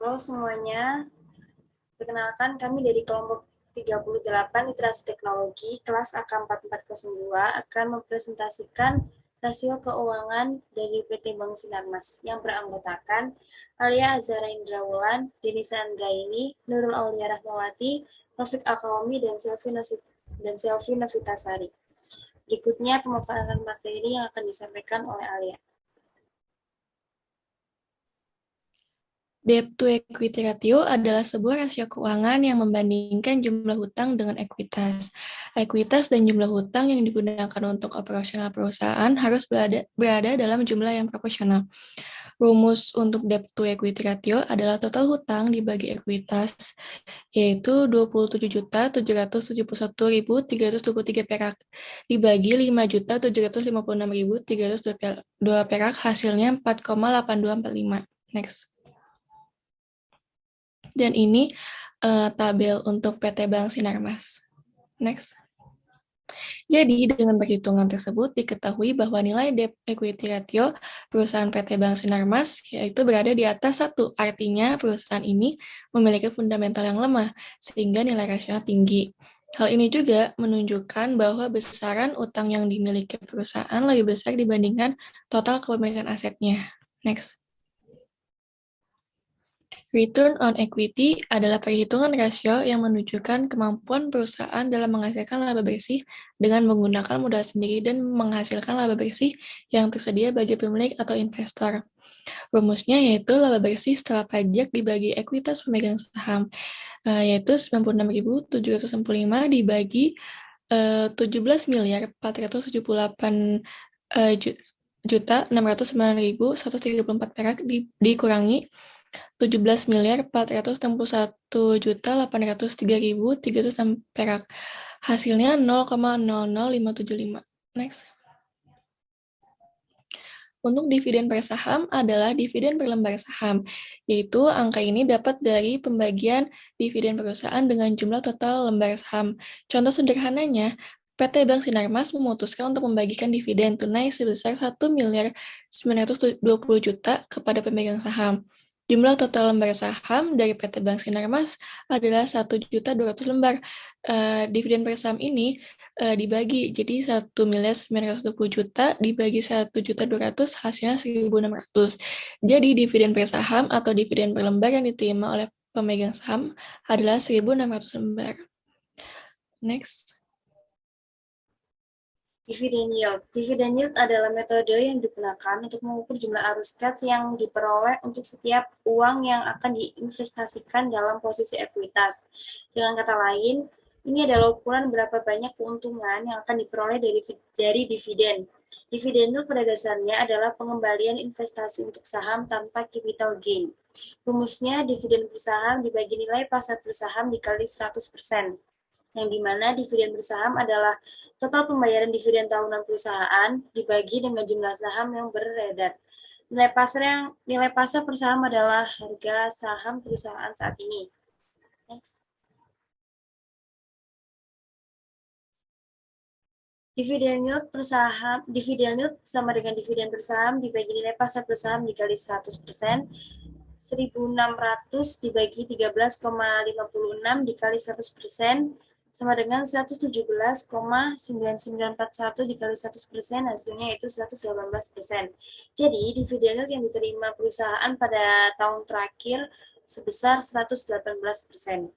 Halo semuanya, perkenalkan kami dari kelompok 38 Literasi Teknologi, kelas AK4402 akan mempresentasikan rasio keuangan dari PT Bank Sinarmas yang beranggotakan Alia Azhara Indrawulan, Denisa Anggraini, Nurul Aulia Rahmawati, Taufik Akawami, dan Selvi Novitasari. Berikutnya pemaparan materi yang akan disampaikan oleh Alia. Debt to equity ratio adalah sebuah rasio keuangan yang membandingkan jumlah hutang dengan ekuitas. Ekuitas dan jumlah hutang yang digunakan untuk operasional perusahaan harus berada dalam jumlah yang proporsional. Rumus untuk debt to equity ratio adalah total hutang dibagi ekuitas, yaitu 27.771.323 perak, dibagi 5.756.302 perak, hasilnya 4,8245. Next. Dan ini tabel untuk PT Bank Sinarmas. Next. Jadi, dengan perhitungan tersebut diketahui bahwa nilai debt equity ratio perusahaan PT Bank Sinarmas yaitu berada di atas 1. Artinya, perusahaan ini memiliki fundamental yang lemah, sehingga nilai rasio tinggi. Hal ini juga menunjukkan bahwa besaran utang yang dimiliki perusahaan lebih besar dibandingkan total kepemilikan asetnya. Next. Return on equity adalah perhitungan rasio yang menunjukkan kemampuan perusahaan dalam menghasilkan laba bersih dengan menggunakan modal sendiri dan menghasilkan laba bersih yang tersedia bagi pemilik atau investor. Rumusnya yaitu laba bersih setelah pajak dibagi ekuitas pemegang saham, yaitu 96.765 dibagi 17.478.609.134 perak dikurangi 17.461.803.300 perak. Hasilnya 0,00575. Next. Untuk dividen per saham adalah dividen per lembar saham, yaitu angka ini dapat dari pembagian dividen perusahaan dengan jumlah total lembar saham. Contoh sederhananya, PT Bank Sinarmas memutuskan untuk membagikan dividen tunai sebesar 1.920.000.000 kepada pemegang saham. Jumlah total lembar saham dari PT Bank Sinarmas adalah 1.200.000 lembar. Dividen per saham ini dibagi, jadi 1.920.000.000 dibagi 1.200.000 hasilnya 1.600. Jadi dividen per saham atau dividen per lembar yang diterima oleh pemegang saham adalah 1.600 lembar. Next. Dividend yield. Dividend yield adalah metode yang digunakan untuk mengukur jumlah arus kas yang diperoleh untuk setiap uang yang akan diinvestasikan dalam posisi ekuitas. Dengan kata lain, ini adalah ukuran berapa banyak keuntungan yang akan diperoleh dari dividen. Dividen yield pada dasarnya adalah pengembalian investasi untuk saham tanpa capital gain. Rumusnya dividen per saham dibagi nilai pasar per saham dikali 100%. Yang dimana dividen bersaham adalah total pembayaran dividen tahunan perusahaan dibagi dengan jumlah saham yang beredar. Nilai pasar per saham adalah harga saham perusahaan saat ini. Next. Dividen yield sama dengan dividen bersaham dibagi nilai pasar bersaham dikali 100%, 1.600 dibagi 13,56 dikali 100%, sama dengan 117,9941 dikali 100%, hasilnya itu 118%. Jadi, dividen yang diterima perusahaan pada tahun terakhir sebesar 118%.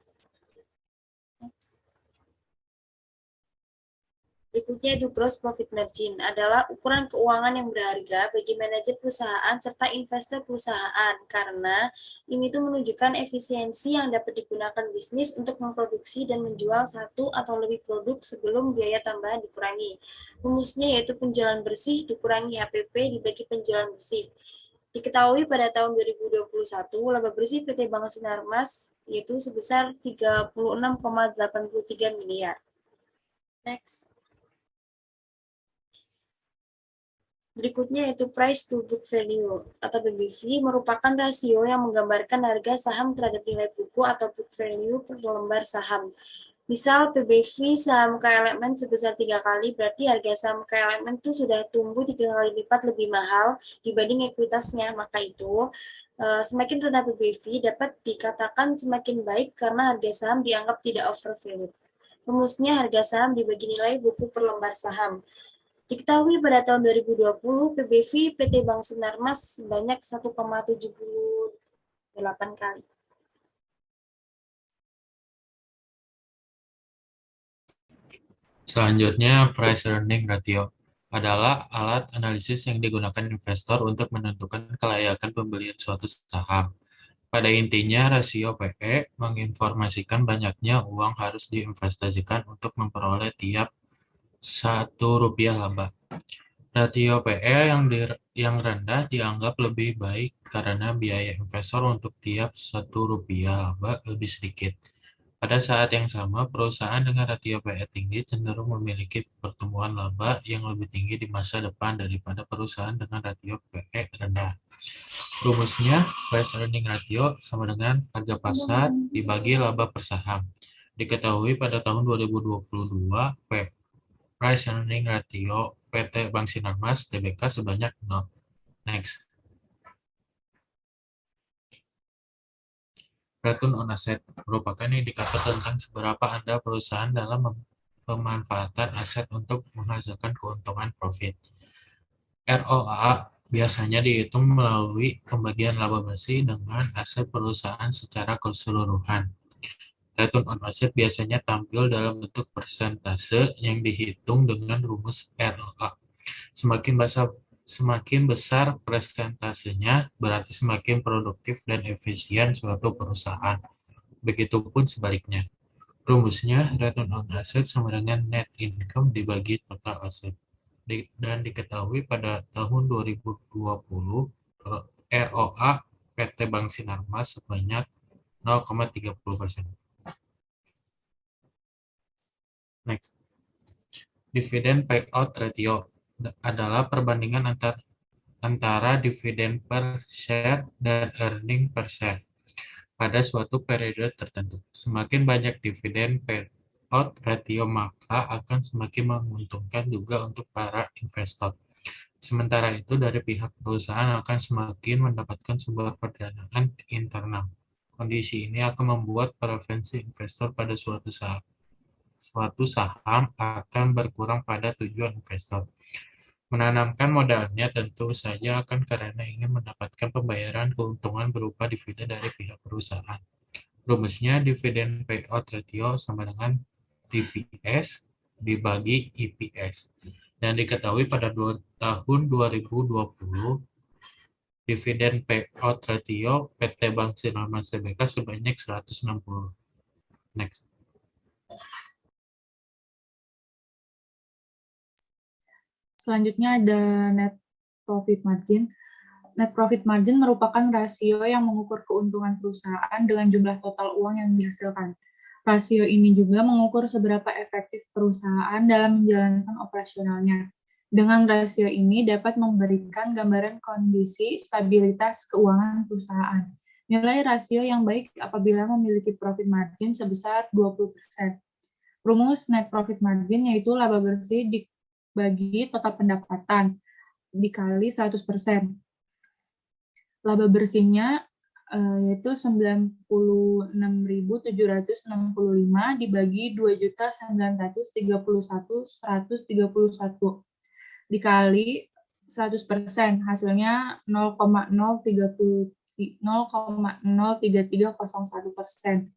Berikutnya itu gross profit margin adalah ukuran keuangan yang berharga bagi manajer perusahaan serta investor perusahaan karena ini tuh menunjukkan efisiensi yang dapat digunakan bisnis untuk memproduksi dan menjual satu atau lebih produk sebelum biaya tambahan dikurangi. Rumusnya yaitu penjualan bersih dikurangi HPP dibagi penjualan bersih. Diketahui pada tahun 2021 laba bersih PT Bank Sinarmas yaitu sebesar 36,83 miliar. Next. Berikutnya yaitu price to book value atau PBV merupakan rasio yang menggambarkan harga saham terhadap nilai buku atau book value per lembar saham. Misal PBV saham KLMN sebesar 3 kali, berarti harga saham KLMN itu sudah tumbuh 3 kali lipat lebih mahal dibanding ekuitasnya. Maka itu semakin rendah PBV dapat dikatakan semakin baik karena harga saham dianggap tidak overvalued. Rumusnya harga saham dibagi nilai buku per lembar saham. Diketahui pada tahun 2020 PBV PT Bank Sinarmas sebanyak 1,78 kali. Selanjutnya, price earning ratio adalah alat analisis yang digunakan investor untuk menentukan kelayakan pembelian suatu saham. Pada intinya, rasio PE menginformasikan banyaknya uang harus diinvestasikan untuk memperoleh tiap Rp1 laba. Rasio PE yang rendah dianggap lebih baik karena biaya investor untuk tiap Rp1 laba lebih sedikit. Pada saat yang sama, perusahaan dengan rasio PE tinggi cenderung memiliki pertumbuhan laba yang lebih tinggi di masa depan daripada perusahaan dengan rasio PE rendah. Rumusnya, price earning ratio sama dengan harga pasar dibagi laba per saham. Diketahui pada tahun 2022, price earning ratio PT Bank Sinarmas Tbk sebanyak 0. Next. Return on asset merupakan indikator tentang seberapa andal perusahaan dalam pemanfaatan aset untuk menghasilkan keuntungan profit. ROA biasanya dihitung melalui pembagian laba bersih dengan aset perusahaan secara keseluruhan. Return on asset biasanya tampil dalam bentuk persentase yang dihitung dengan rumus ROA. Semakin besar persentasenya, berarti semakin produktif dan efisien suatu perusahaan. Begitupun sebaliknya. Rumusnya, return on asset sama dengan net income dibagi total asset. Dan diketahui pada tahun 2020, ROA PT Bank Sinarmas sebanyak 0,30%. Next. Dividend payout ratio adalah perbandingan antara dividen per share dan earning per share pada suatu periode tertentu. Semakin banyak dividen payout ratio, maka akan semakin menguntungkan juga untuk para investor. Sementara itu, dari pihak perusahaan akan semakin mendapatkan sumber pendanaan internal. Kondisi ini akan membuat preferensi investor pada suatu saham akan berkurang pada tujuan investor. Menanamkan modalnya tentu saja akan karena ingin mendapatkan pembayaran keuntungan berupa dividen dari pihak perusahaan. Rumusnya dividen payout ratio sama dengan DPS dibagi EPS. Dan diketahui pada tahun 2020, dividen payout ratio PT Bank Sinarmas Tbk sebanyak 160. Next. Selanjutnya ada net profit margin. Net profit margin merupakan rasio yang mengukur keuntungan perusahaan dengan jumlah total uang yang dihasilkan. Rasio ini juga mengukur seberapa efektif perusahaan dalam menjalankan operasionalnya. Dengan rasio ini dapat memberikan gambaran kondisi stabilitas keuangan perusahaan. Nilai rasio yang baik apabila memiliki profit margin sebesar 20%. Rumus net profit margin yaitu laba bersih dibagi total pendapatan dikali 100%. Laba bersihnya yaitu 96.765 dibagi 2.931.131 dikali 100%, hasilnya 0,03301%.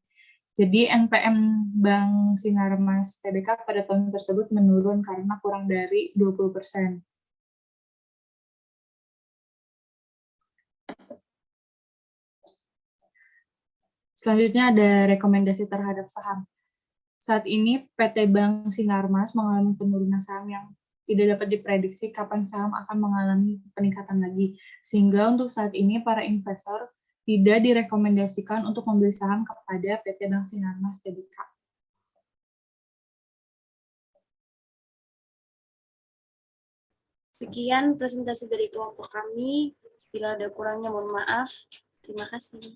Jadi NPM Bank Sinarmas Tbk pada tahun tersebut menurun karena kurang dari 20%. Selanjutnya ada rekomendasi terhadap saham. Saat ini PT Bank Sinarmas mengalami penurunan saham yang tidak dapat diprediksi kapan saham akan mengalami peningkatan lagi. Sehingga untuk saat ini para investor tidak direkomendasikan untuk membeli saham kepada PT Bank Sinarmas Tbk. Sekian presentasi dari kelompok kami. Bila ada kurangnya mohon maaf. Terima kasih.